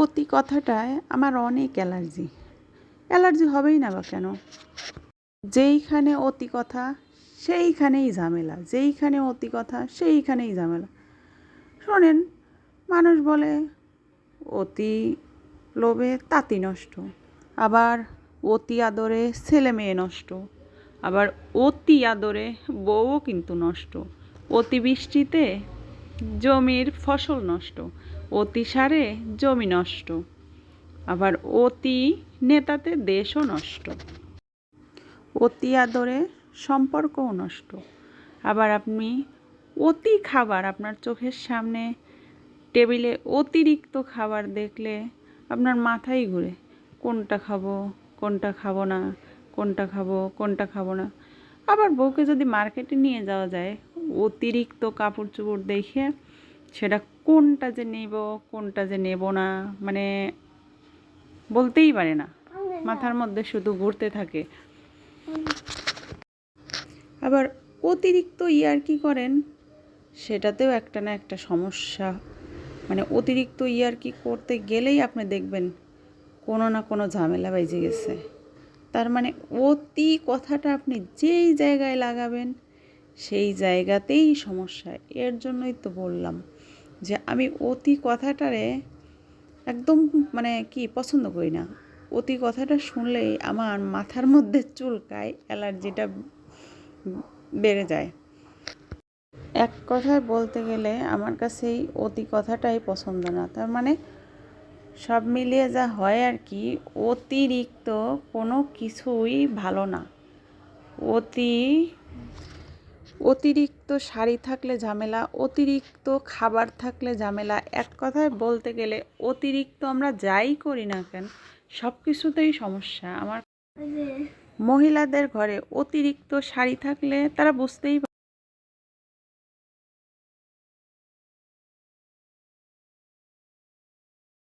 অতি কথাটায় আমার অনেক অ্যালার্জি। অ্যালার্জি হবেই না বা কেন? যেইখানে অতি কথা সেইখানেই ঝামেলা, যেইখানে অতি কথা সেইখানেই ঝামেলা। শোনেন, মানুষ বলে অতি লোভে তাঁতি নষ্ট, আবার অতি আদরে ছেলে মেয়ে নষ্ট, আবার অতি আদরে বউও কিন্তু নষ্ট, অতিবৃষ্টিতে জমির ফসল নষ্ট, অতিসারে জমি নষ্ট, আবার অতি নেতাতে দেশও নষ্ট, অতি আদরে সম্পর্কও নষ্ট। আবার আপনি অতি খাবার আপনার চোখের সামনে টেবিলে অতিরিক্ত খাবার দেখলে আপনার মাথাই ঘুরে, কোনটা খাবো কোনটা খাবো না, কোনটা খাবো কোনটা খাবো না। আবার বউকে যদি মার্কেটে নিয়ে যাওয়া যায় অতিরিক্ত কাপড় চোপড় দেখে, সেটা কোনটা যে নেব কোনটা যে নেব না, মানে বলতেই পারে না, মাথার মধ্যে শুধু ঘুরতে থাকে। আবার অতিরিক্ত ইয়ার্কি করেন, সেটাতেও একটা না একটা সমস্যা। মানে অতিরিক্ত ইয়ার্কি করতে গেলেই আপনি দেখবেন কোনো না কোনো ঝামেলা বেজে গেছে। তার মানে অতি কথাটা আপনি যেই জায়গায় লাগাবেন সেই জায়গাতেই সমস্যা। এর জন্যই তো বললাম যে আমি অতি কথাটারে একদম মানে কি পছন্দ করি না। অতি কথাটা শুনলেই আমার মাথার মধ্যে চুলকায়, অ্যালার্জিটা বেড়ে যায়। এক কথায় বলতে গেলে আমার কাছে এই অতি কথাটাই পছন্দ না। তার মানে সব মিলিয়ে যা হয় আর কি, অতিরিক্ত কোনো কিছুই ভালো না। অতিরিক্ত শাড়ি থাকলে ঝামেলা, অতিরিক্ত খাবার থাকলে ঝামেলা। এক কথায় বলতে গেলে অতিরিক্ত আমরা যাই করি না কেন সব কিছুতেই সমস্যা। আমার মহিলাদের ঘরে অতিরিক্ত শাড়ি থাকলে তারা বুঝতেই